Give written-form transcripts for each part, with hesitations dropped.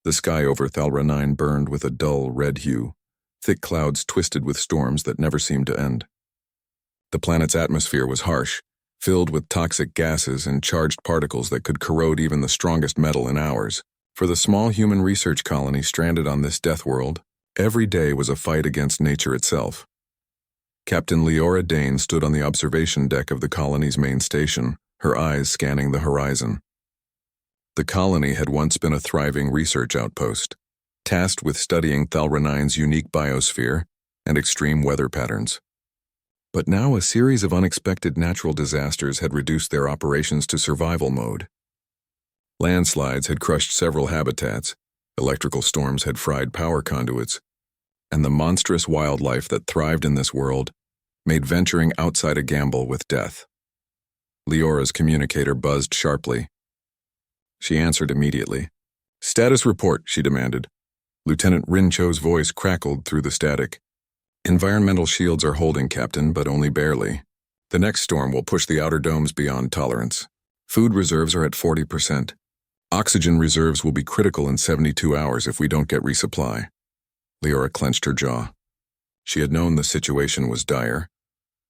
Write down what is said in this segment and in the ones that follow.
The sky over Thalra 9 burned with a dull red hue, thick clouds twisted with storms that never seemed to end. The planet's atmosphere was harsh, filled with toxic gases and charged particles that could corrode even the strongest metal in hours. For the small human research colony stranded on this death world, every day was a fight against nature itself. Captain Leora Dane stood on the observation deck of the colony's main station, her eyes scanning the horizon. The colony had once been a thriving research outpost, tasked with studying Thalra 9's unique biosphere and extreme weather patterns. But now a series of unexpected natural disasters had reduced their operations to survival mode. Landslides had crushed several habitats, electrical storms had fried power conduits, and the monstrous wildlife that thrived in this world made venturing outside a gamble with death. Leora's communicator buzzed sharply. She answered immediately. "Status report," she demanded. Lieutenant Rincho's voice crackled through the static. "Environmental shields are holding, Captain, but only barely. The next storm will push the outer domes beyond tolerance. Food reserves are at 40%. Oxygen reserves will be critical in 72 hours if we don't get resupply." Leora clenched her jaw. She had known the situation was dire,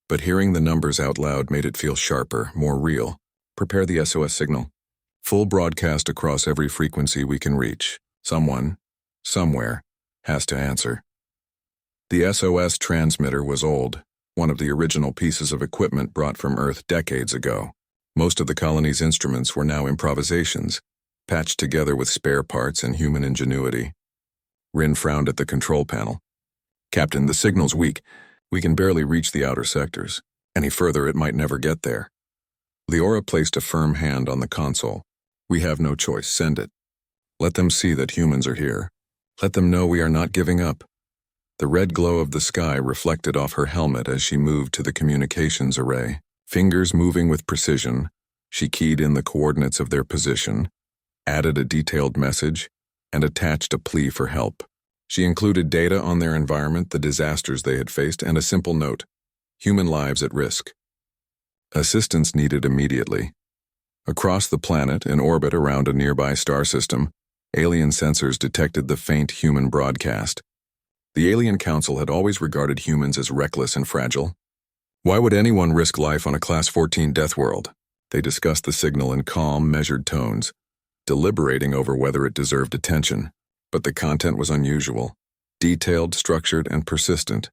but hearing the numbers out loud made it feel sharper, more real. "Prepare the SOS signal. Full broadcast across every frequency we can reach. Someone, somewhere, has to answer." The SOS transmitter was old, one of the original pieces of equipment brought from Earth decades ago. Most of the colony's instruments were now improvisations, patched together with spare parts and human ingenuity. Rin frowned at the control panel. "Captain, the signal's weak. We can barely reach the outer sectors. Any further, it might never get there." Leora placed a firm hand on the console. "We have no choice. Send it. Let them see that humans are here. Let them know we are not giving up." The red glow of the sky reflected off her helmet as she moved to the communications array. Fingers moving with precision, she keyed in the coordinates of their position, added a detailed message, and attached a plea for help. She included data on their environment, the disasters they had faced, and a simple note: human lives at risk. Assistance needed immediately. Across the planet, in orbit around a nearby star system, alien sensors detected the faint human broadcast. The Alien Council had always regarded humans as reckless and fragile. Why would anyone risk life on a Class 14 death world? They discussed the signal in calm, measured tones, deliberating over whether it deserved attention. But the content was unusual, detailed, structured, and persistent.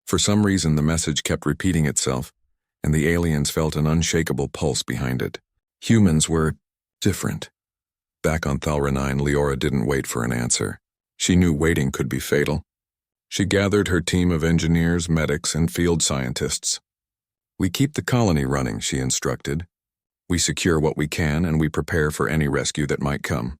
For some reason, the message kept repeating itself, and the aliens felt an unshakable pulse behind it. Humans were different. Back on Thalra 9, Leora didn't wait for an answer. She knew waiting could be fatal. She gathered her team of engineers, medics, and field scientists. "We keep the colony running," she instructed. "We secure what we can, and we prepare for any rescue that might come.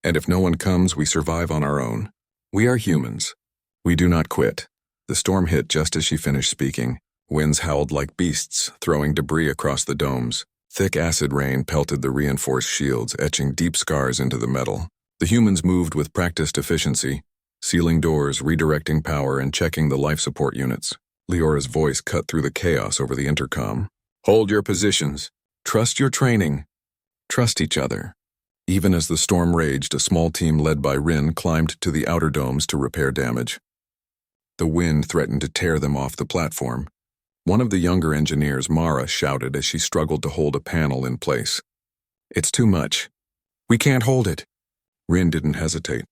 And if no one comes, we survive on our own. We are humans. We do not quit." The storm hit just as she finished speaking. Winds howled like beasts, throwing debris across the domes. Thick acid rain pelted the reinforced shields, etching deep scars into the metal. The humans moved with practiced efficiency, sealing doors, redirecting power, and checking the life support units. Leora's voice cut through the chaos over the intercom. "Hold your positions. Trust your training. Trust each other." Even as the storm raged, a small team led by Rin climbed to the outer domes to repair damage. The wind threatened to tear them off the platform. One of the younger engineers, Mara, shouted as she struggled to hold a panel in place. "It's too much. We can't hold it." Rin didn't hesitate.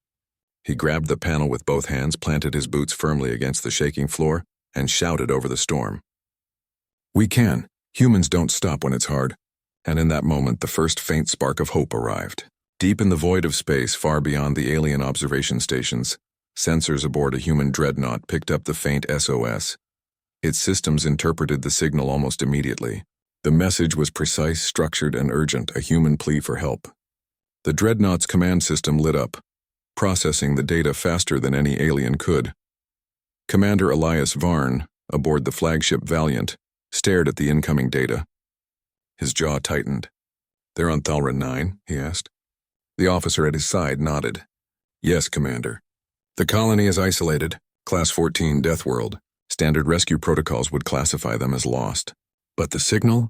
He grabbed the panel with both hands, planted his boots firmly against the shaking floor, and shouted over the storm. "We can. Humans don't stop when it's hard." And in that moment, the first faint spark of hope arrived. Deep in the void of space, far beyond the alien observation stations, sensors aboard a human dreadnought picked up the faint SOS. Its systems interpreted the signal almost immediately. The message was precise, structured, and urgent, a human plea for help. The dreadnought's command system lit up, processing the data faster than any alien could. Commander Elias Varn, aboard the flagship Valiant, stared at the incoming data. His jaw tightened. "They're on Thalra 9, he asked. The officer at his side nodded. "Yes, Commander. The colony is isolated, Class 14 Death World. Standard rescue protocols would classify them as lost. But the signal?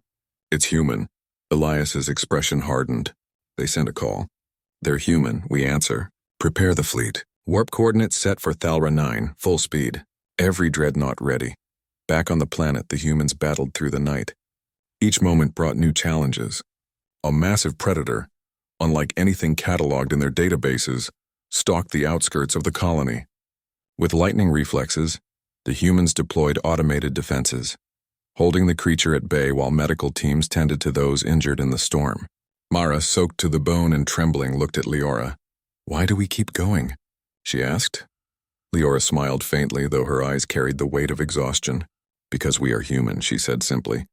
It's human." Elias's expression hardened. "They sent a call. They're human, we answer. Prepare the fleet. Warp coordinates set for Thalra 9, full speed. Every dreadnought ready. Back on the planet, the humans battled through the night. Each moment brought new challenges. A massive predator, unlike anything cataloged in their databases, stalked the outskirts of the colony. With lightning reflexes, the humans deployed automated defenses, holding the creature at bay while medical teams tended to those injured in the storm. Mara, soaked to the bone and trembling, looked at Leora. "Why do we keep going?" she asked. Leora smiled faintly, though her eyes carried the weight of exhaustion. "Because we are human," she said simply.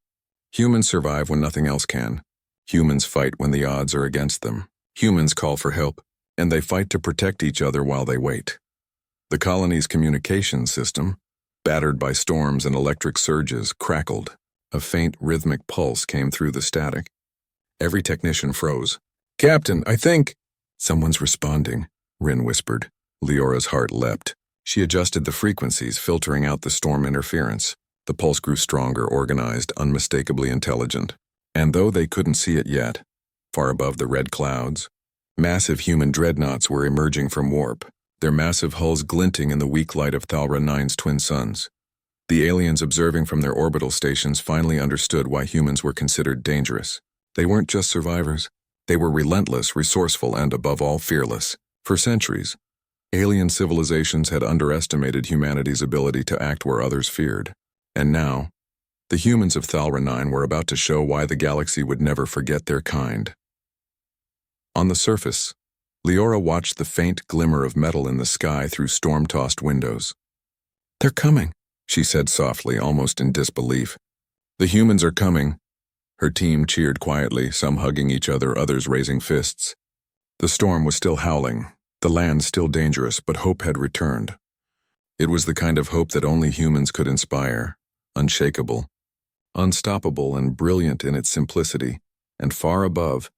"Humans survive when nothing else can. Humans fight when the odds are against them. Humans call for help, and they fight to protect each other while they wait." The colony's communications system, battered by storms and electric surges, crackled. A faint, rhythmic pulse came through the static. Every technician froze. "Captain, I think—" "Someone's responding," Rin whispered. Leora's heart leapt. She adjusted the frequencies, filtering out the storm interference. The pulse grew stronger, organized, unmistakably intelligent. And though they couldn't see it yet, far above the red clouds, massive human dreadnoughts were emerging from warp, their massive hulls glinting in the weak light of Thalra 9's twin suns. The aliens observing from their orbital stations finally understood why humans were considered dangerous. They weren't just survivors. They were relentless, resourceful, and above all, fearless. For centuries, alien civilizations had underestimated humanity's ability to act where others feared. And now, the humans of Thalra 9 were about to show why the galaxy would never forget their kind. On the surface, Leora watched the faint glimmer of metal in the sky through storm-tossed windows. "They're coming," she said softly, almost in disbelief. "The humans are coming." Her team cheered quietly, some hugging each other, others raising fists. The storm was still howling, the land still dangerous, but hope had returned. It was the kind of hope that only humans could inspire, unshakable, unstoppable, and brilliant in its simplicity. And far above,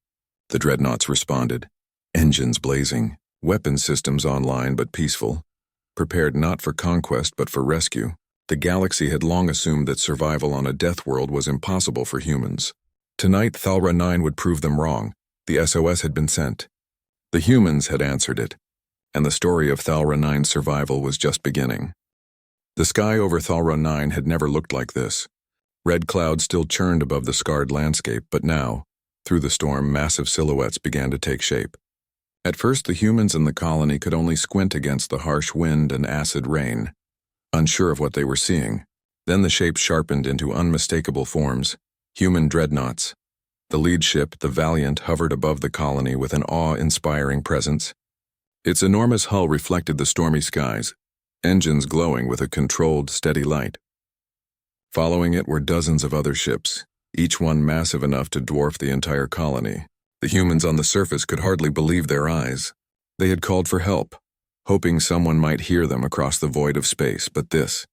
the dreadnoughts responded, engines blazing, weapon systems online but peaceful, prepared not for conquest but for rescue. The galaxy had long assumed that survival on a death world was impossible for humans. Tonight, Thalra 9 would prove them wrong. The SOS had been sent. The humans had answered it, and the story of Thalra 9's survival was just beginning. The sky over Thalra 9 had never looked like this. Red clouds still churned above the scarred landscape, but now, through the storm, massive silhouettes began to take shape. At first, the humans in the colony could only squint against the harsh wind and acid rain, unsure of what they were seeing. Then the shapes sharpened into unmistakable forms, human dreadnoughts. The lead ship, the Valiant, hovered above the colony with an awe-inspiring presence. Its enormous hull reflected the stormy skies, engines glowing with a controlled, steady light. Following it were dozens of other ships, each one massive enough to dwarf the entire colony. The humans on the surface could hardly believe their eyes. They had called for help, hoping someone might hear them across the void of space, but this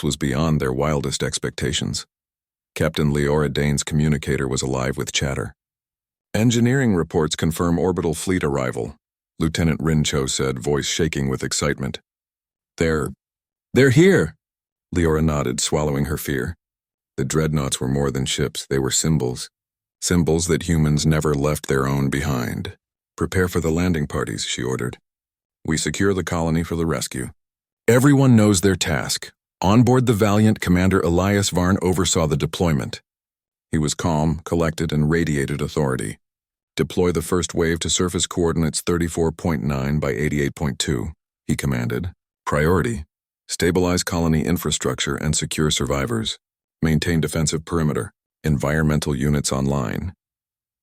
was beyond their wildest expectations. Captain Leora Dane's communicator was alive with chatter. "Engineering reports confirm orbital fleet arrival," Lieutenant Rincho said, voice shaking with excitement. They're here!" Leora nodded, swallowing her fear. The dreadnoughts were more than ships, they were symbols. Symbols that humans never left their own behind. "Prepare for the landing parties," she ordered. "We secure the colony for the rescue. Everyone knows their task." On board the Valiant, Commander Elias Varn oversaw the deployment. He was calm, collected, and radiated authority. "Deploy the first wave to surface coordinates 34.9 by 88.2, he commanded. "Priority: stabilize colony infrastructure and secure survivors. Maintain defensive perimeter. Environmental units online."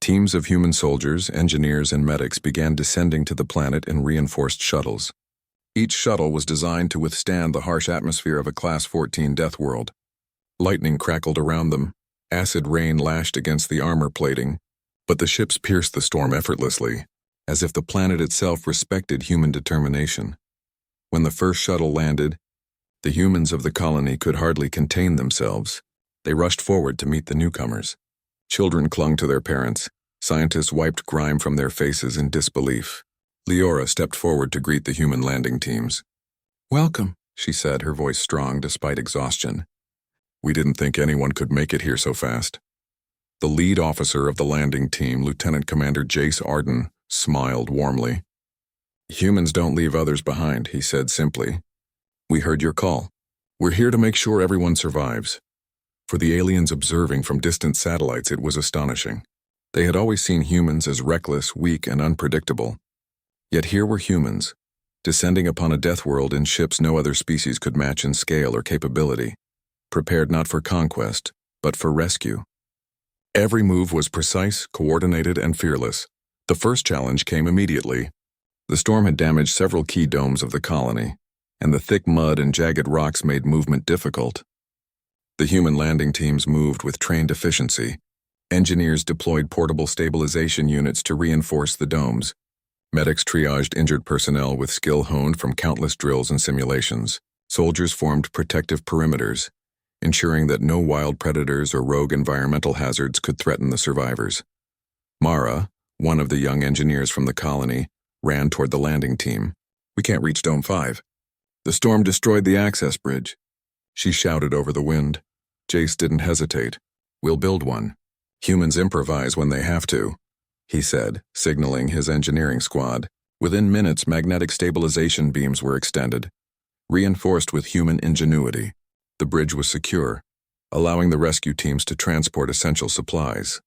Teams of human soldiers, engineers, and medics began descending to the planet in reinforced shuttles. Each shuttle was designed to withstand the harsh atmosphere of a Class 14 death world. Lightning crackled around them, acid rain lashed against the armor plating, but the ships pierced the storm effortlessly, as if the planet itself respected human determination. When the first shuttle landed, the humans of the colony could hardly contain themselves. They rushed forward to meet the newcomers. Children clung to their parents. Scientists wiped grime from their faces in disbelief. Leora stepped forward to greet the human landing teams. "Welcome," she said, her voice strong despite exhaustion. "We didn't think anyone could make it here so fast." The lead officer of the landing team, Lieutenant Commander Jace Arden, smiled warmly. Humans don't leave others behind, he said simply. We heard your call. We're here to make sure everyone survives. For the aliens observing from distant satellites, it was astonishing. They had always seen humans as reckless, weak, and unpredictable. Yet here were humans, descending upon a death world in ships no other species could match in scale or capability, prepared not for conquest, but for rescue. Every move was precise, coordinated, and fearless. The first challenge came immediately. The storm had damaged several key domes of the colony, and the thick mud and jagged rocks made movement difficult. The human landing teams moved with trained efficiency. Engineers deployed portable stabilization units to reinforce the domes. Medics triaged injured personnel with skill honed from countless drills and simulations. Soldiers formed protective perimeters, ensuring that no wild predators or rogue environmental hazards could threaten the survivors. Mara, one of the young engineers from the colony, ran toward the landing team. We can't reach Dome 5. The storm destroyed the access bridge. She shouted over the wind. Jace didn't hesitate. We'll build one. Humans improvise when they have to, he said, signaling his engineering squad. Within minutes, magnetic stabilization beams were extended, reinforced with human ingenuity. The bridge was secure, allowing the rescue teams to transport essential supplies.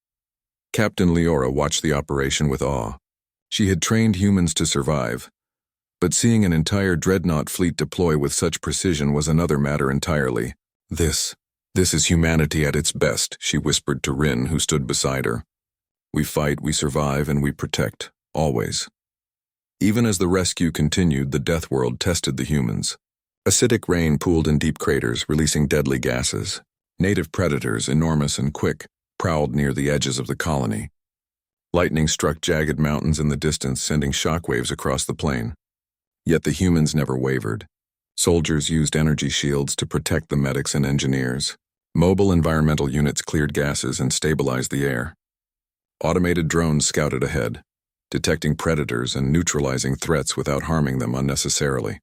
Captain Leora watched the operation with awe. She had trained humans to survive, but seeing an entire dreadnought fleet deploy with such precision was another matter entirely. This is humanity at its best, she whispered to Rin, who stood beside her. We fight, we survive, and we protect, always. Even as the rescue continued, the death world tested the humans. Acidic rain pooled in deep craters, releasing deadly gases. Native predators, enormous and quick, prowled near the edges of the colony. Lightning struck jagged mountains in the distance, sending shockwaves across the plain. Yet the humans never wavered. Soldiers used energy shields to protect the medics and engineers. Mobile environmental units cleared gases and stabilized the air. Automated drones scouted ahead, detecting predators and neutralizing threats without harming them unnecessarily.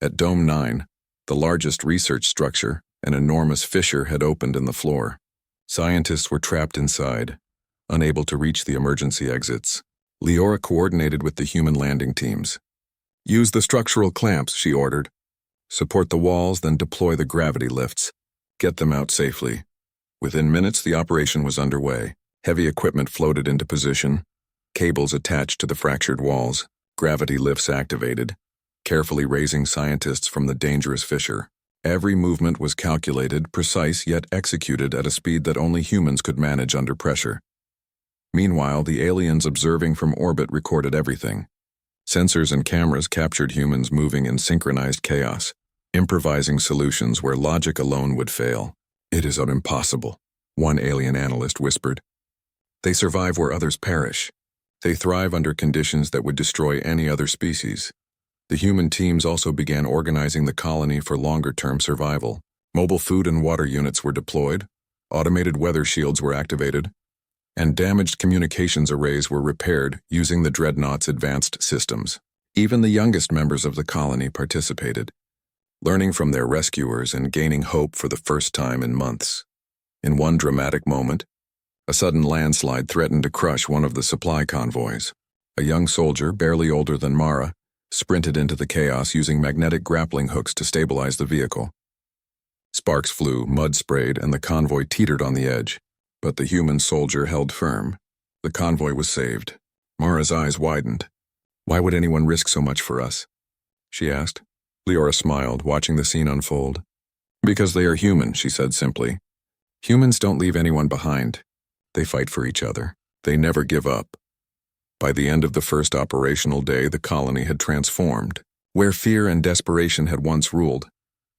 At Dome 9, the largest research structure, an enormous fissure had opened in the floor. Scientists were trapped inside, unable to reach the emergency exits. Leora coordinated with the human landing teams. Use the structural clamps, she ordered. Support the walls, then deploy the gravity lifts. Get them out safely. Within minutes, the operation was underway. Heavy equipment floated into position. Cables attached to the fractured walls. Gravity lifts activated, carefully raising scientists from the dangerous fissure. Every movement was calculated, precise, yet executed at a speed that only humans could manage under pressure. Meanwhile, the aliens observing from orbit recorded everything. Sensors and cameras captured humans moving in synchronized chaos, improvising solutions where logic alone would fail. It is impossible, one alien analyst whispered. They survive where others perish. They thrive under conditions that would destroy any other species. The human teams also began organizing the colony for longer-term survival. Mobile food and water units were deployed, automated weather shields were activated, and damaged communications arrays were repaired using the Dreadnoughts' advanced systems. Even the youngest members of the colony participated, learning from their rescuers and gaining hope for the first time in months. In one dramatic moment, a sudden landslide threatened to crush one of the supply convoys. A young soldier, barely older than Mara, sprinted into the chaos using magnetic grappling hooks to stabilize the vehicle. Sparks flew, mud sprayed, and the convoy teetered on the edge. But the human soldier held firm. The convoy was saved. Mara's eyes widened. Why would anyone risk so much for us? She asked. Leora smiled, watching the scene unfold. Because they are human, she said simply. Humans don't leave anyone behind. They fight for each other. They never give up. By the end of the first operational day, the colony had transformed. Where fear and desperation had once ruled,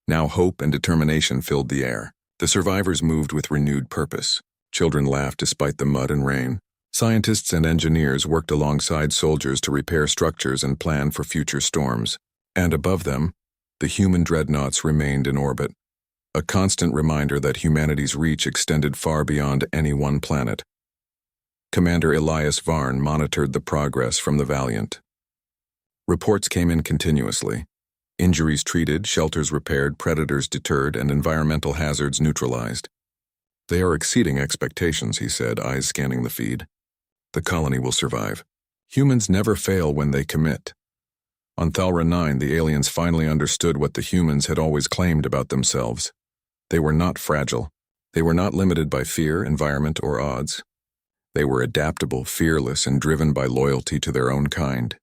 now hope and determination filled the air. The survivors moved with renewed purpose. Children laughed despite the mud and rain. Scientists and engineers worked alongside soldiers to repair structures and plan for future storms. And above them, the human dreadnoughts remained in orbit, a constant reminder that humanity's reach extended far beyond any one planet. Commander Elias Varn monitored the progress from the Valiant. Reports came in continuously. Injuries treated, shelters repaired, predators deterred, and environmental hazards neutralized. They are exceeding expectations, he said, eyes scanning the feed. The colony will survive. Humans never fail when they commit. On Thalra 9, the aliens finally understood what the humans had always claimed about themselves. They were not fragile. They were not limited by fear, environment, or odds. They were adaptable, fearless, and driven by loyalty to their own kind.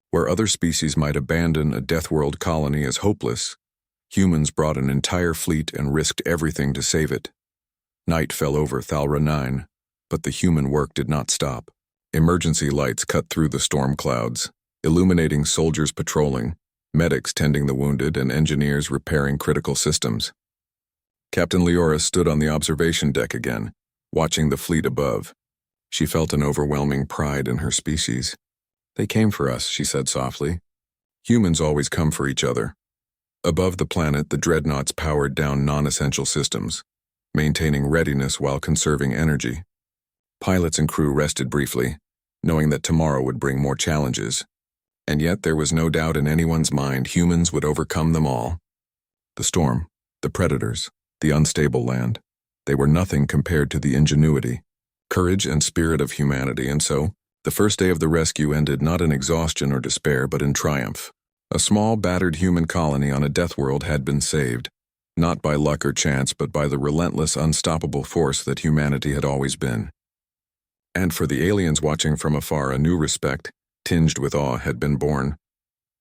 Where other species might abandon a Deathworld colony as hopeless, humans brought an entire fleet and risked everything to save it. Night fell over Thalra 9, but the human work did not stop. Emergency lights cut through the storm clouds, illuminating soldiers patrolling, medics tending the wounded, and engineers repairing critical systems. Captain Leora stood on the observation deck again, watching the fleet above. She felt an overwhelming pride in her species. "They came for us," she said softly. "Humans always come for each other." Above the planet, the Dreadnoughts powered down non-essential systems, maintaining readiness while conserving energy. Pilots and crew rested briefly, knowing that tomorrow would bring more challenges. And yet there was no doubt in anyone's mind humans would overcome them all. The storm, the predators, the unstable land, they were nothing compared to the ingenuity, courage, and spirit of humanity, and so, the first day of the rescue ended not in exhaustion or despair, but in triumph. A small, battered human colony on a death world had been saved, not by luck or chance, but by the relentless, unstoppable force that humanity had always been. And for the aliens watching from afar, a new respect, tinged with awe, had been born.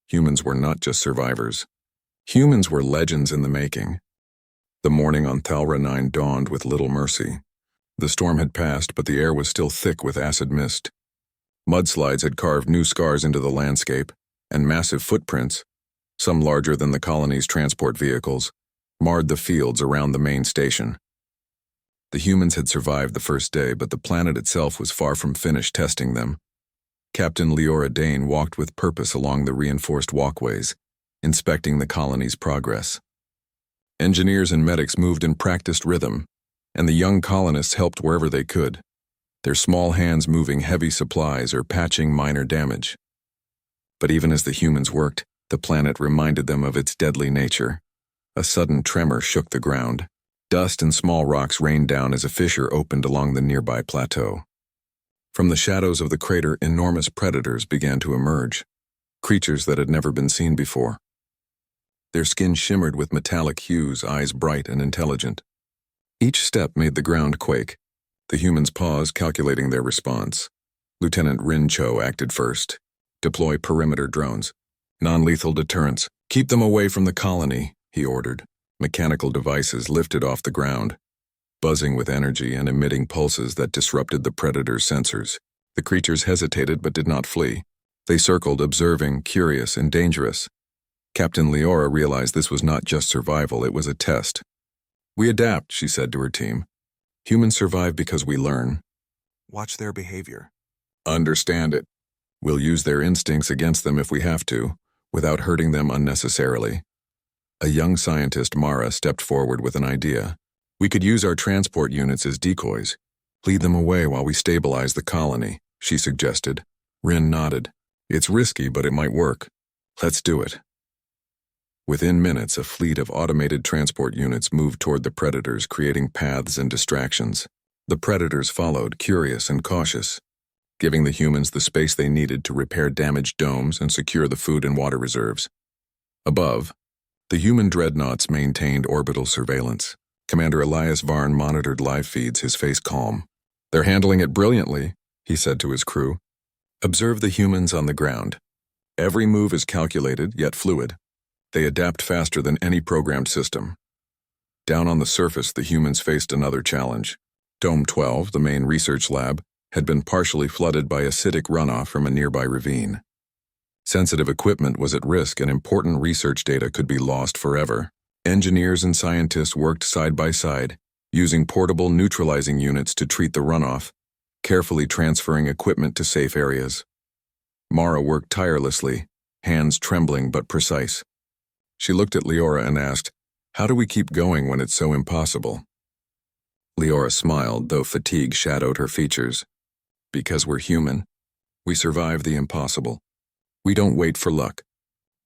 Humans were not just survivors. Humans were legends in the making. The morning on Thalra 9 dawned with little mercy. The storm had passed, but the air was still thick with acid mist. Mudslides had carved new scars into the landscape, and massive footprints, some larger than the colony's transport vehicles, marred the fields around the main station. The humans had survived the first day, but the planet itself was far from finished testing them. Captain Leora Dane walked with purpose along the reinforced walkways, inspecting the colony's progress. Engineers and medics moved in practiced rhythm, and the young colonists helped wherever they could, their small hands moving heavy supplies or patching minor damage. But even as the humans worked, the planet reminded them of its deadly nature. A sudden tremor shook the ground. Dust and small rocks rained down as a fissure opened along the nearby plateau. From the shadows of the crater, enormous predators began to emerge, creatures that had never been seen before. Their skin shimmered with metallic hues, eyes bright and intelligent. Each step made the ground quake. The humans paused, calculating their response. Lieutenant Rin Cho acted first. "Deploy perimeter drones. Non-lethal deterrence. Keep them away from the colony," he ordered. Mechanical devices lifted off the ground, buzzing with energy and emitting pulses that disrupted the predator's sensors. The creatures hesitated but did not flee. They circled, observing, curious and dangerous. Captain Leora realized this was not just survival, it was a test. "We adapt," she said to her team. "Humans survive because we learn. Watch their behavior. Understand it. We'll use their instincts against them if we have to, without hurting them unnecessarily." A young scientist, Mara, stepped forward with an idea. "We could use our transport units as decoys. Lead them away while we stabilize the colony," she suggested. Rin nodded. "It's risky, but it might work. Let's do it." Within minutes, a fleet of automated transport units moved toward the predators, creating paths and distractions. The predators followed, curious and cautious, giving the humans the space they needed to repair damaged domes and secure the food and water reserves. Above, the human dreadnoughts maintained orbital surveillance. Commander Elias Varn monitored live feeds, his face calm. "They're handling it brilliantly," he said to his crew. "Observe the humans on the ground. Every move is calculated, yet fluid. They adapt faster than any programmed system." Down on the surface, the humans faced another challenge. Dome 12, the main research lab, had been partially flooded by acidic runoff from a nearby ravine. Sensitive equipment was at risk and important research data could be lost forever. Engineers and scientists worked side by side, using portable neutralizing units to treat the runoff, carefully transferring equipment to safe areas. Mara worked tirelessly, hands trembling but precise. She looked at Leora and asked, "How do we keep going when it's so impossible?" Leora smiled, though fatigue shadowed her features. "Because we're human. We survive the impossible. We don't wait for luck.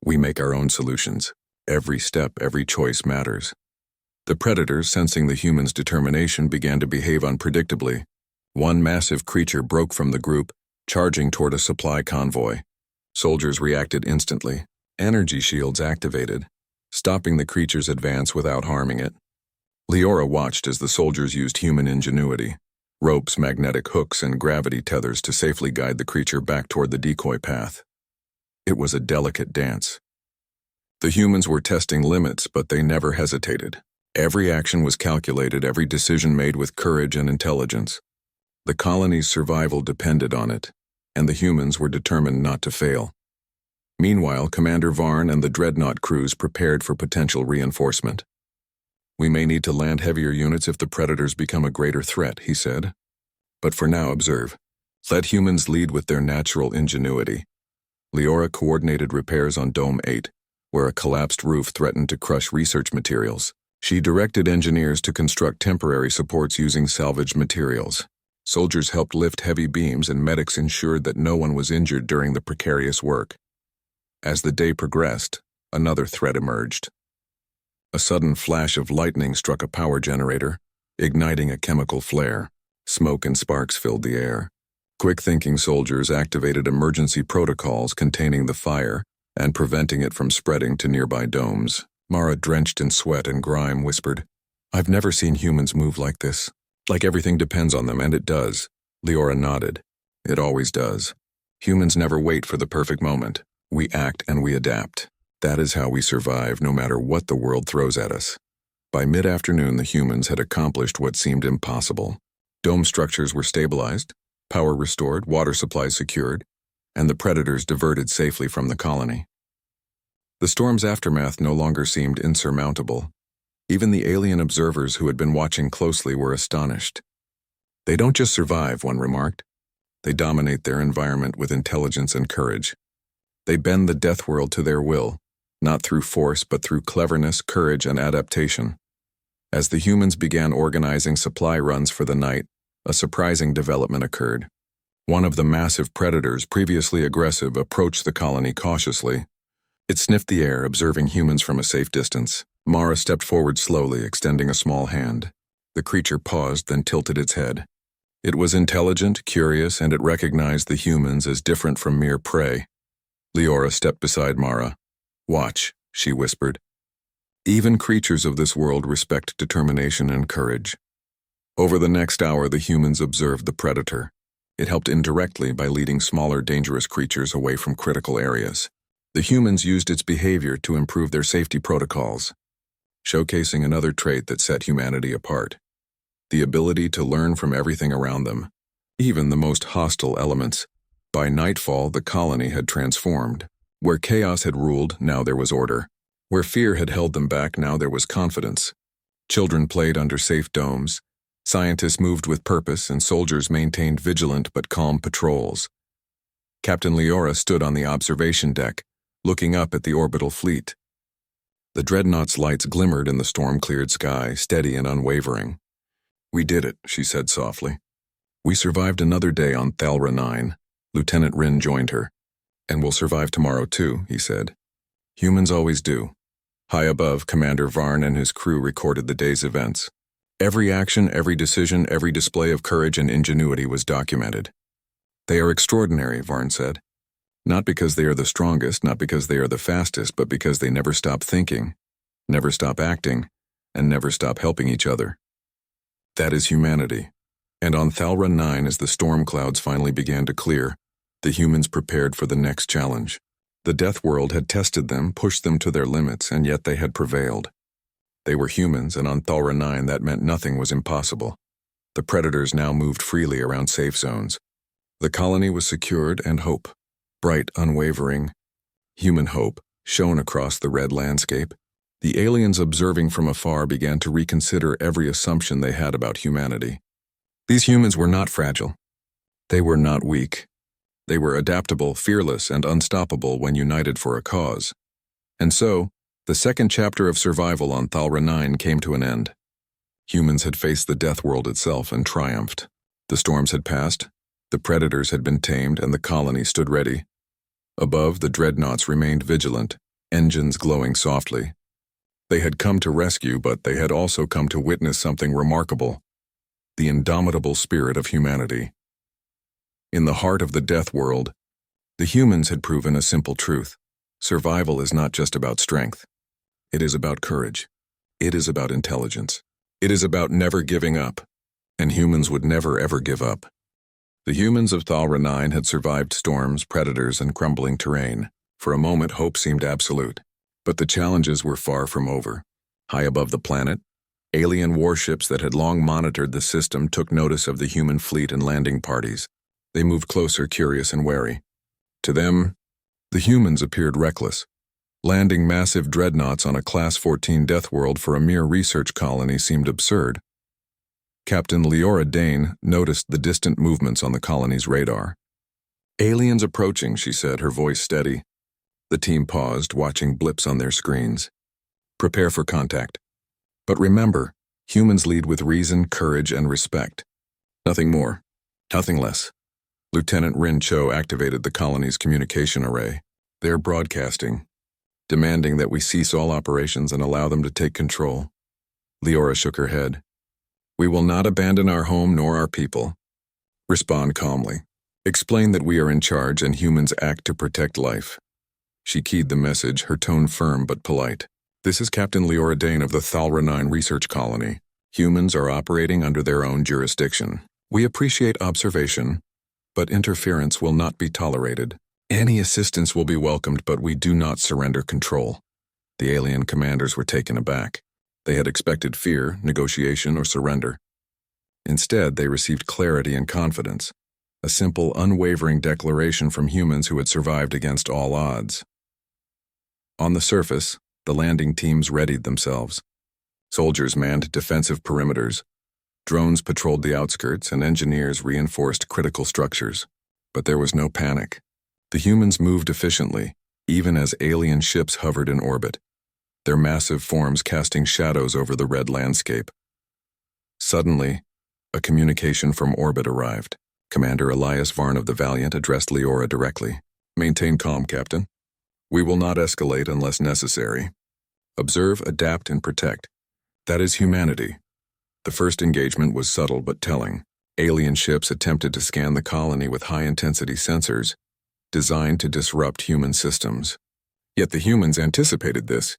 We make our own solutions. Every step, every choice matters." The predators, sensing the humans' determination, began to behave unpredictably. One massive creature broke from the group, charging toward a supply convoy. Soldiers reacted instantly. Energy shields activated, stopping the creature's advance without harming it. Leora watched as the soldiers used human ingenuity, ropes, magnetic hooks, and gravity tethers to safely guide the creature back toward the decoy path. It was a delicate dance. The humans were testing limits, but they never hesitated. Every action was calculated, every decision made with courage and intelligence. The colony's survival depended on it, and the humans were determined not to fail. Meanwhile, Commander Varn and the Dreadnought crews prepared for potential reinforcement. "We may need to land heavier units if the Predators become a greater threat," he said. "But for now, observe. Let humans lead with their natural ingenuity." Leora coordinated repairs on Dome 8, where a collapsed roof threatened to crush research materials. She directed engineers to construct temporary supports using salvaged materials. Soldiers helped lift heavy beams, and medics ensured that no one was injured during the precarious work. As the day progressed, another threat emerged. A sudden flash of lightning struck a power generator, igniting a chemical flare. Smoke and sparks filled the air. Quick-thinking soldiers activated emergency protocols containing the fire and preventing it from spreading to nearby domes. Mara, drenched in sweat and grime, whispered, "I've never seen humans move like this. Like everything depends on them, and it does." Leora nodded. "It always does. Humans never wait for the perfect moment. We act and we adapt. That is how we survive, no matter what the world throws at us." By mid-afternoon, the humans had accomplished what seemed impossible. Dome structures were stabilized, power restored, water supplies secured, and the Predators diverted safely from the colony. The storm's aftermath no longer seemed insurmountable. Even the alien observers who had been watching closely were astonished. "They don't just survive," one remarked. "They dominate their environment with intelligence and courage. They bend the Deathworld to their will, not through force but through cleverness, courage, and adaptation." As the humans began organizing supply runs for the night, a surprising development occurred. One of the massive Predators, previously aggressive, approached the colony cautiously. It sniffed the air, observing humans from a safe distance. Mara stepped forward slowly, extending a small hand. The creature paused, then tilted its head. It was intelligent, curious, and it recognized the humans as different from mere prey. Leora stepped beside Mara. "Watch," she whispered. "Even creatures of this world respect determination and courage." Over the next hour, the humans observed the Predator. It helped indirectly by leading smaller, dangerous creatures away from critical areas. The humans used its behavior to improve their safety protocols, showcasing another trait that set humanity apart: the ability to learn from everything around them, even the most hostile elements. By nightfall, the colony had transformed. Where chaos had ruled, now there was order. Where fear had held them back, now there was confidence. Children played under safe domes. Scientists moved with purpose, and soldiers maintained vigilant but calm patrols. Captain Leora stood on the observation deck, looking up at the orbital fleet. The Dreadnoughts' lights glimmered in the storm-cleared sky, steady and unwavering. "We did it," she said softly. "We survived another day on Thalra 9. Lieutenant Rin joined her. "And we'll survive tomorrow too," he said. "Humans always do." High above, Commander Varn and his crew recorded the day's events. Every action, every decision, every display of courage and ingenuity was documented. "They are extraordinary," Varn said. "Not because they are the strongest, not because they are the fastest, but because they never stop thinking, never stop acting, and never stop helping each other. That is humanity." And on Thalra 9, as the storm clouds finally began to clear, the humans prepared for the next challenge. The Deathworld had tested them, pushed them to their limits, and yet they had prevailed. They were humans, and on Thalra 9 that meant nothing was impossible. The Predators now moved freely around safe zones. The colony was secured, and hope, bright, unwavering, human hope, shone across the red landscape. The aliens observing from afar began to reconsider every assumption they had about humanity. These humans were not fragile. They were not weak. They were adaptable, fearless, and unstoppable when united for a cause. And so, the second chapter of survival on Thalra 9 came to an end. Humans had faced the Deathworld itself and triumphed. The storms had passed, the Predators had been tamed, and the colony stood ready. Above, the Dreadnoughts remained vigilant, engines glowing softly. They had come to rescue, but they had also come to witness something remarkable: the indomitable spirit of humanity. In the heart of the Deathworld, The humans had proven a simple truth. Survival is not just about strength. It is about courage. It is about intelligence. It is about never giving up. And humans would never ever give up. The humans of Thalra 9 had survived storms, predators, and crumbling terrain. For a moment, hope seemed absolute. But the challenges were far from over. High above the planet, alien warships that had long monitored the system took notice of the human fleet and landing parties. They moved closer, curious and wary. To them, the humans appeared reckless. Landing massive dreadnoughts on a Class 14 Deathworld for a mere research colony seemed absurd. Captain Leora Dane noticed the distant movements on the colony's radar. "Aliens approaching," she said, her voice steady. The team paused, watching blips on their screens. "Prepare for contact. But remember, humans lead with reason, courage, and respect. Nothing more, nothing less." Lieutenant Rin Cho activated the colony's communication array. "They're broadcasting, demanding that we cease all operations and allow them to take control." Leora shook her head. "We will not abandon our home nor our people. Respond calmly. Explain that we are in charge and humans act to protect life." She keyed the message, her tone firm but polite. "This is Captain Leora Dane of the Thalra 9 Research Colony. Humans are operating under their own jurisdiction. We appreciate observation, but interference will not be tolerated. Any assistance will be welcomed, but we do not surrender control." The alien commanders were taken aback. They had expected fear, negotiation, or surrender. Instead, they received clarity and confidence, a simple, unwavering declaration from humans who had survived against all odds. On the surface, the landing teams readied themselves. Soldiers manned defensive perimeters, drones patrolled the outskirts, and engineers reinforced critical structures. But there was no panic. The humans moved efficiently, even as alien ships hovered in orbit, their massive forms casting shadows over the red landscape. Suddenly, a communication from orbit arrived. Commander Elias Varn of the Valiant addressed Leora directly. "Maintain calm, Captain. We will not escalate unless necessary. Observe, adapt, and protect. That is humanity." The first engagement was subtle but telling. Alien ships attempted to scan the colony with high-intensity sensors, designed to disrupt human systems. Yet the humans anticipated this.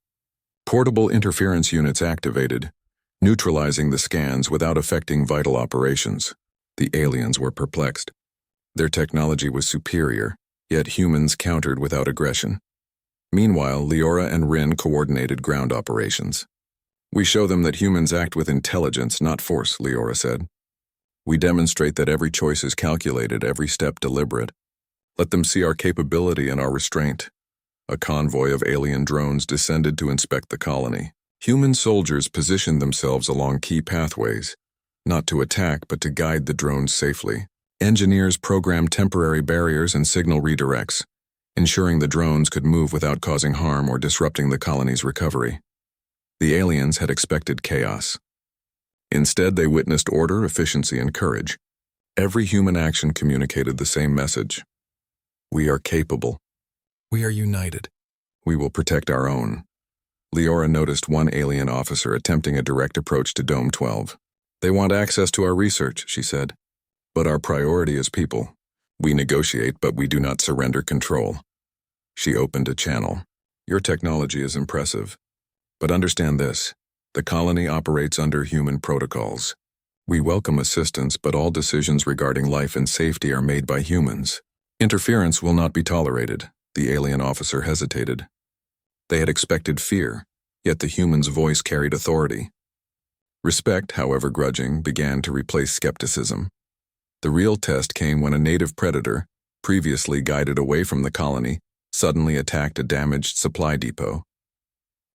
Portable interference units activated, neutralizing the scans without affecting vital operations. The aliens were perplexed. Their technology was superior, yet humans countered without aggression. Meanwhile, Leora and Rin coordinated ground operations. "We show them that humans act with intelligence, not force," Leora said. "We demonstrate that every choice is calculated, every step deliberate. Let them see our capability and our restraint." A convoy of alien drones descended to inspect the colony. Human soldiers positioned themselves along key pathways, not to attack but to guide the drones safely. Engineers programmed temporary barriers and signal redirects, ensuring the drones could move without causing harm or disrupting the colony's recovery. The aliens had expected chaos. Instead, they witnessed order, efficiency, and courage. Every human action communicated the same message. "We are capable. We are united. We will protect our own." Leora noticed one alien officer attempting a direct approach to Dome 12. "They want access to our research," she said. "But our priority is people. We negotiate, but we do not surrender control." She opened a channel. "Your technology is impressive. But understand this, the colony operates under human protocols. We welcome assistance, but all decisions regarding life and safety are made by humans. Interference will not be tolerated." The alien officer hesitated. They had expected fear, yet the human's voice carried authority. Respect, however grudging, began to replace skepticism. The real test came when a native predator, previously guided away from the colony, suddenly attacked a damaged supply depot.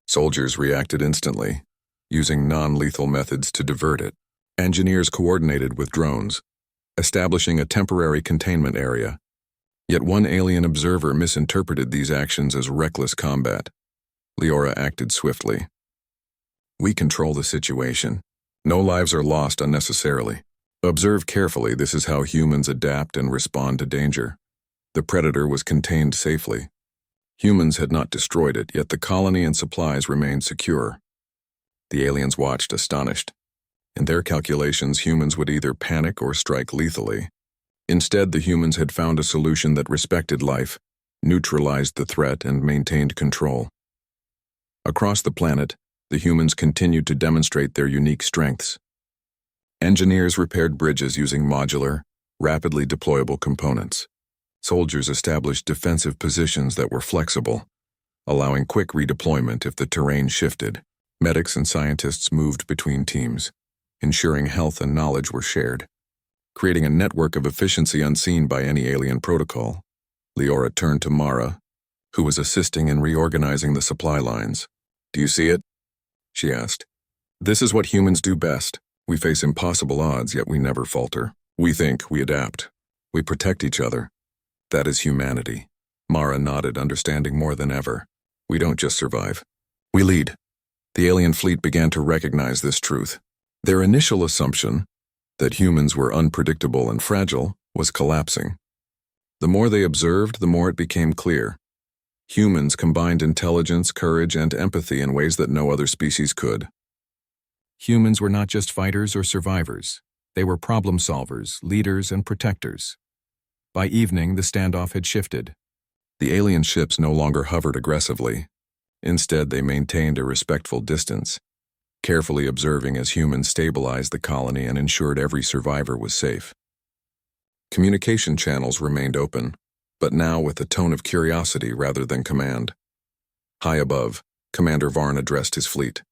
Soldiers reacted instantly, using non-lethal methods to divert it. Engineers coordinated with drones, establishing a temporary containment area. Yet one alien observer misinterpreted these actions as reckless combat. Leora acted swiftly. "We control the situation. No lives are lost unnecessarily. Observe carefully, this is how humans adapt and respond to danger." The predator was contained safely. Humans had not destroyed it, yet the colony and supplies remained secure. The aliens watched, astonished. In their calculations, humans would either panic or strike lethally. Instead, the humans had found a solution that respected life, neutralized the threat, and maintained control. Across the planet, the humans continued to demonstrate their unique strengths. Engineers repaired bridges using modular, rapidly deployable components. Soldiers established defensive positions that were flexible, allowing quick redeployment if the terrain shifted. Medics and scientists moved between teams, ensuring health and knowledge were shared, creating a network of efficiency unseen by any alien protocol. Leora turned to Mara, who was assisting in reorganizing the supply lines. "Do you see it?" she asked. "This is what humans do best. We face impossible odds, yet we never falter. We think, we adapt. We protect each other. That is humanity." Mara nodded, understanding more than ever. "We don't just survive. We lead." The alien fleet began to recognize this truth. Their initial assumption, that humans were unpredictable and fragile, was collapsing. The more they observed, the more it became clear. Humans combined intelligence, courage, and empathy in ways that no other species could. Humans were not just fighters or survivors. They were problem solvers, leaders, and protectors. By evening, the standoff had shifted. The alien ships no longer hovered aggressively. Instead, they maintained a respectful distance, carefully observing as humans stabilized the colony and ensured every survivor was safe. Communication channels remained open, but now with a tone of curiosity rather than command. High above, Commander Varn addressed his fleet.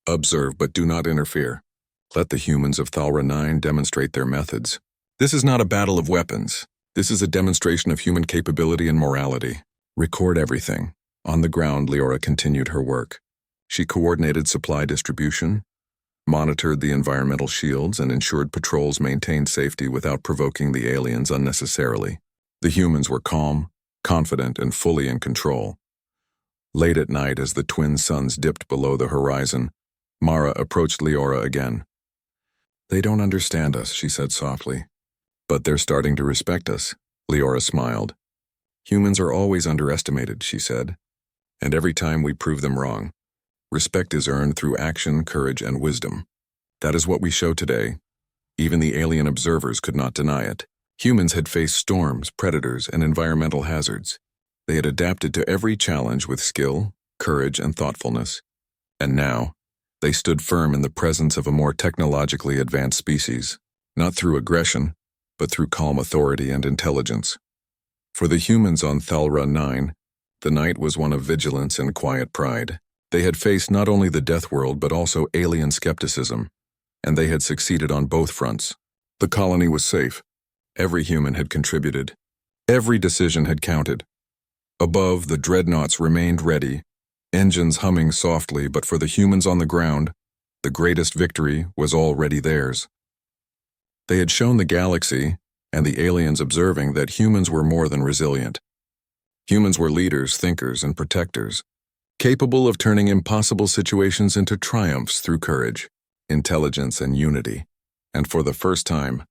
"Observe, but do not interfere. Let the humans of Thalra 9 demonstrate their methods. This is not a battle of weapons. This is a demonstration of human capability and morality. Record everything." On the ground, Leora continued her work. She coordinated supply distribution, monitored the environmental shields, and ensured patrols maintained safety without provoking the aliens unnecessarily. The humans were calm, confident, and fully in control. Late at night, as the twin suns dipped below the horizon, Mara approached Leora again. "They don't understand us," she said softly. "But they're starting to respect us." Leora smiled. "Humans are always underestimated," she said. "And every time we prove them wrong. Respect is earned through action, courage, and wisdom. That is what we show today. Even the alien observers could not deny it. Humans had faced storms, predators, and environmental hazards. They had adapted to every challenge with skill, courage, and thoughtfulness. And now, they stood firm in the presence of a more technologically advanced species, not through aggression, but through calm authority and intelligence. For the humans on Thalra 9, the night was one of vigilance and quiet pride. They had faced not only the Deathworld but also alien skepticism, and they had succeeded on both fronts. The colony was safe. Every human had contributed. Every decision had counted. Above, the Dreadnoughts remained ready, engines humming softly, but for the humans on the ground, the greatest victory was already theirs. They had shown the galaxy, and the aliens observing, that humans were more than resilient. Humans were leaders, thinkers, and protectors, capable of turning impossible situations into triumphs through courage, intelligence, and unity. And for the first time,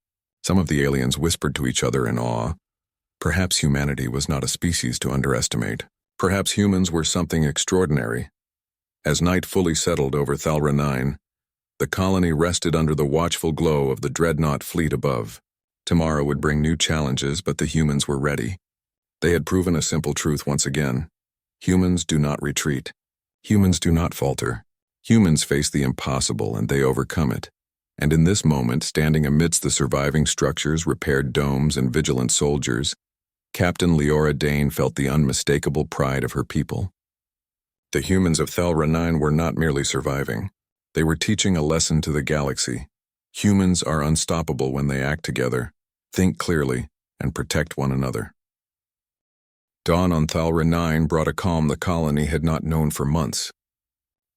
some of the aliens whispered to each other in awe. Perhaps humanity was not a species to underestimate. Perhaps humans were something extraordinary. As night fully settled over Thalra 9, the colony rested under the watchful glow of the Dreadnought fleet above. Tomorrow would bring new challenges, but the humans were ready. They had proven a simple truth once again. Humans do not retreat. Humans do not falter. Humans face the impossible and they overcome it. And in this moment, standing amidst the surviving structures, repaired domes, and vigilant soldiers, Captain Leora Dane felt the unmistakable pride of her people. The humans of Thalra 9 were not merely surviving. They were teaching a lesson to the galaxy. Humans are unstoppable when they act together, think clearly, and protect one another. Dawn on Thalra 9 brought a calm the colony had not known for months.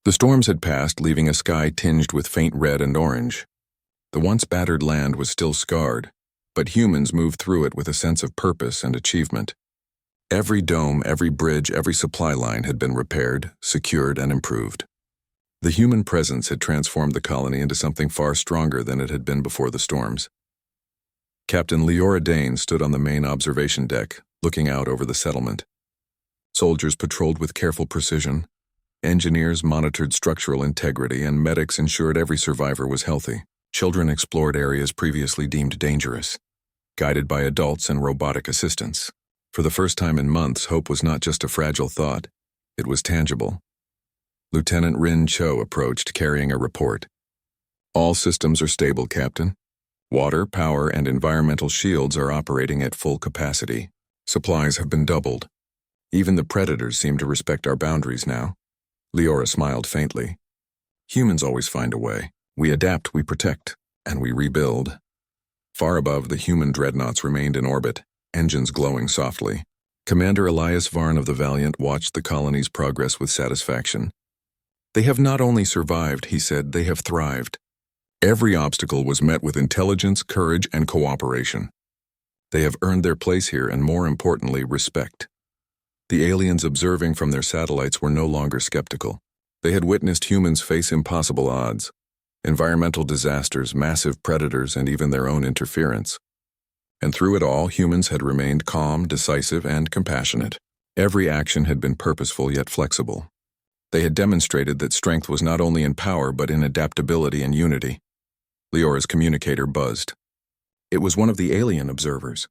The storms had passed, leaving a sky tinged with faint red and orange. The once battered land was still scarred, but humans moved through it with a sense of purpose and achievement. Every dome, every bridge, every supply line had been repaired, secured, and improved. The human presence had transformed the colony into something far stronger than it had been before the storms. Captain Leora Dane stood on the main observation deck, looking out over the settlement. Soldiers patrolled with careful precision, engineers monitored structural integrity, and medics ensured every survivor was healthy. Children explored areas previously deemed dangerous. guided by adults and robotic assistants. For the first time in months, hope was not just a fragile thought. It was tangible. Lieutenant Rin Cho approached, carrying a report. All systems are stable, Captain. Water, power, and environmental shields are operating at full capacity. Supplies have been doubled. Even the predators seem to respect our boundaries now. Leora smiled faintly. Humans always find a way. We adapt, we protect, and we rebuild. Far above, the human dreadnoughts remained in orbit, engines glowing softly. Commander Elias Varn of the Valiant watched the colony's progress with satisfaction. They have not only survived, he said, they have thrived. Every obstacle was met with intelligence, courage, and cooperation. They have earned their place here and, more importantly, respect. The aliens observing from their satellites were no longer skeptical. They had witnessed humans face impossible odds. Environmental disasters, massive predators, and even their own interference. And through it all, humans had remained calm, decisive, and compassionate. Every action had been purposeful yet flexible. They had demonstrated that strength was not only in power but in adaptability and unity. Leora's communicator buzzed. It was one of the alien observers.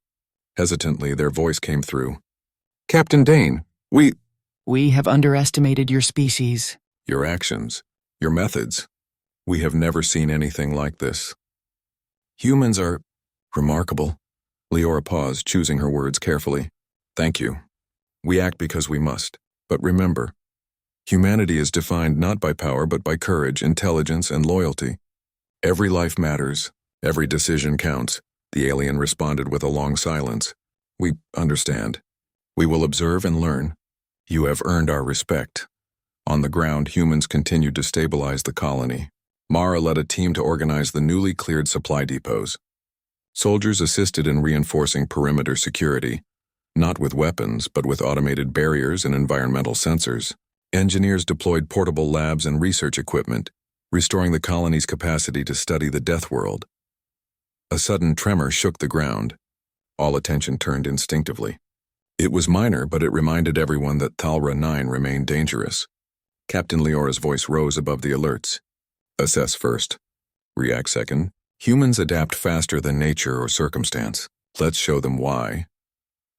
Hesitantly, their voice came through. Captain Dane, We have underestimated your species. Your actions, your methods. We have never seen anything like this. Humans are remarkable. Leora paused, choosing her words carefully. Thank you. We act because we must. But remember, humanity is defined not by power but by courage, intelligence, and loyalty. Every life matters. Every decision counts. The alien responded with a long silence. We understand. We will observe and learn. You have earned our respect. On the ground, humans continued to stabilize the colony. Mara led a team to organize the newly cleared supply depots. Soldiers assisted in reinforcing perimeter security, not with weapons, but with automated barriers and environmental sensors. Engineers deployed portable labs and research equipment, restoring the colony's capacity to study the Deathworld. A sudden tremor shook the ground. All attention turned instinctively. It was minor, but it reminded everyone that Thalra 9 remained dangerous. Captain Leora's voice rose above the alerts. Assess first. React second. Humans adapt faster than nature or circumstance. Let's show them why.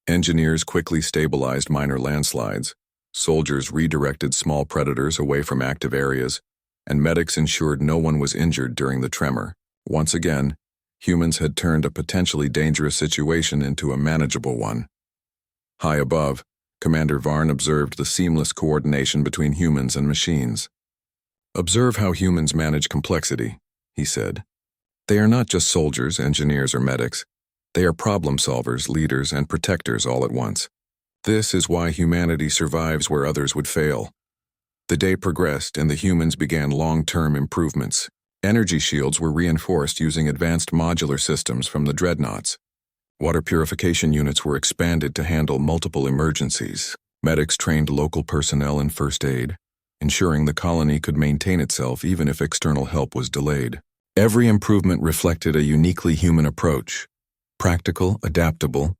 Engineers quickly stabilized minor landslides. Soldiers redirected small predators away from active areas, and medics ensured no one was injured during the tremor. Once again, humans had turned a potentially dangerous situation into a manageable one. High above, Commander Varn observed the seamless coordination between humans and machines. Observe how humans manage complexity, he said. They are not just soldiers, engineers, or medics. They are problem solvers, leaders, and protectors all at once. This is why humanity survives where others would fail. The day progressed and the humans began long-term improvements. Energy shields were reinforced using advanced modular systems from the Dreadnoughts. Water purification units were expanded to handle multiple emergencies. Medics trained local personnel in first aid, ensuring the colony could maintain itself even if external help was delayed. Every improvement reflected a uniquely human approach, practical, adaptable,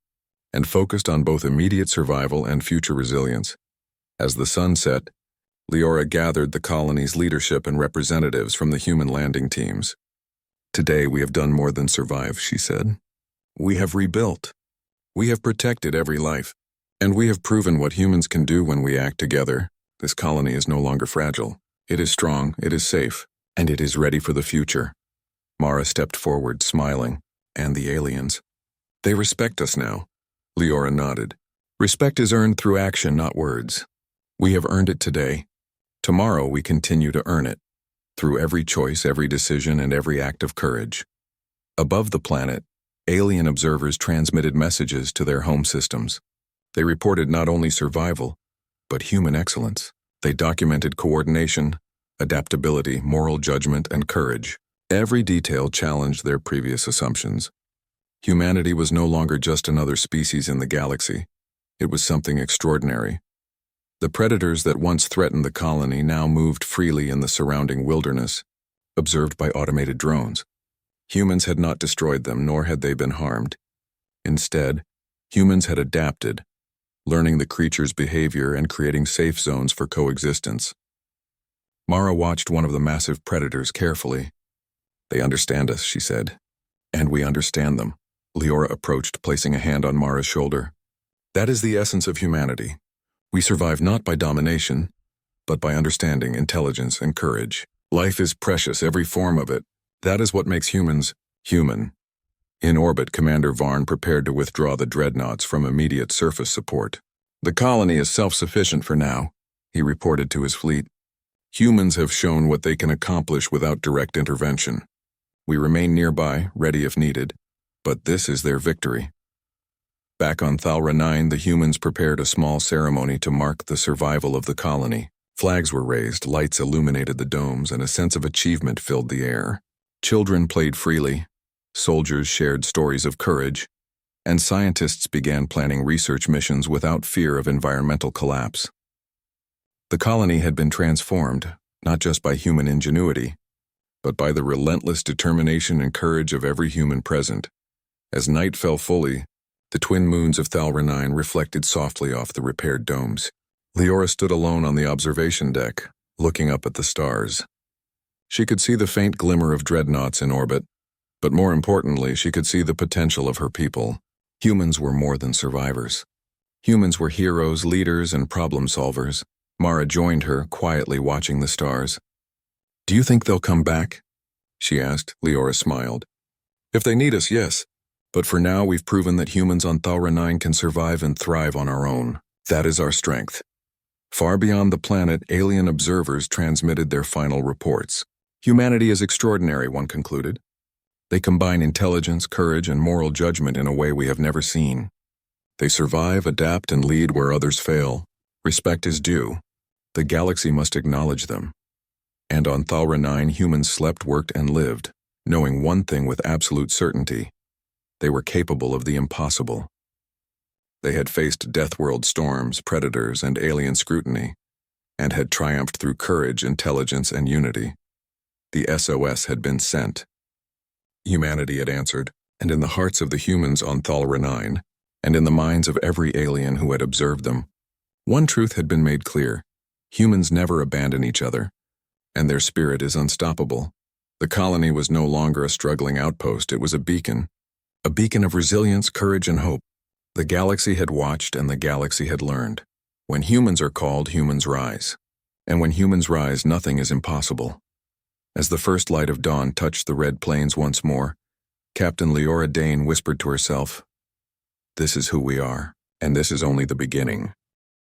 and focused on both immediate survival and future resilience. As the sun set, Leora gathered the colony's leadership and representatives from the human landing teams. Today we have done more than survive, she said. We have rebuilt. We have protected every life. And we have proven what humans can do when we act together. This colony is no longer fragile. It is strong, it is safe, and it is ready for the future. Mara stepped forward, smiling. And the aliens. They respect us now. Leora nodded. Respect is earned through action, not words. We have earned it today. Tomorrow we continue to earn it. Through every choice, every decision, and every act of courage. Above the planet, alien observers transmitted messages to their home systems. They reported not only survival, but human excellence. They documented coordination, adaptability, moral judgment, and courage. Every detail challenged their previous assumptions. Humanity was no longer just another species in the galaxy. It was something extraordinary. The predators that once threatened the colony now moved freely in the surrounding wilderness, observed by automated drones. Humans had not destroyed them, nor had they been harmed. Instead, humans had adapted, learning the creatures' behavior and creating safe zones for coexistence. Mara watched one of the massive predators carefully. They understand us, she said. And we understand them. Leora approached, placing a hand on Mara's shoulder. That is the essence of humanity. We survive not by domination, but by understanding, intelligence, and courage. Life is precious, every form of it. That is what makes humans human. In orbit, Commander Varn prepared to withdraw the Dreadnoughts from immediate surface support. The colony is self-sufficient for now, he reported to his fleet. Humans have shown what they can accomplish without direct intervention. We remain nearby, ready if needed, but this is their victory. Back on Thalra 9, the humans prepared a small ceremony to mark the survival of the colony. Flags were raised, lights illuminated the domes, and a sense of achievement filled the air. Children played freely, soldiers shared stories of courage, and scientists began planning research missions without fear of environmental collapse. The colony had been transformed, not just by human ingenuity, but by the relentless determination and courage of every human present. As night fell fully, the twin moons of Thalra 9 reflected softly off the repaired domes. Leora stood alone on the observation deck, looking up at the stars. She could see the faint glimmer of dreadnoughts in orbit, but more importantly, she could see the potential of her people. Humans were more than survivors. Humans were heroes, leaders, and problem solvers. Mara joined her, quietly watching the stars. "Do you think they'll come back?" she asked. Leora smiled. "If they need us, yes. But for now, we've proven that humans on Thalra 9 can survive and thrive on our own. That is our strength." Far beyond the planet, alien observers transmitted their final reports. Humanity is extraordinary, one concluded. They combine intelligence, courage, and moral judgment in a way we have never seen. They survive, adapt, and lead where others fail. Respect is due. The galaxy must acknowledge them. And on Thalra 9, humans slept, worked, and lived, knowing one thing with absolute certainty. They were capable of the impossible. They had faced Deathworld storms, predators, and alien scrutiny, and had triumphed through courage, intelligence, and unity. The SOS had been sent. Humanity had answered, and in the hearts of the humans on Thalra 9, and in the minds of every alien who had observed them, one truth had been made clear. Humans never abandon each other, and their spirit is unstoppable. The colony was no longer a struggling outpost, it was a beacon of resilience, courage, and hope. The galaxy had watched, and the galaxy had learned. When humans are called, humans rise. And when humans rise, nothing is impossible. As the first light of dawn touched the red plains once more, Captain Leora Dane whispered to herself, "This is who we are, and this is only the beginning."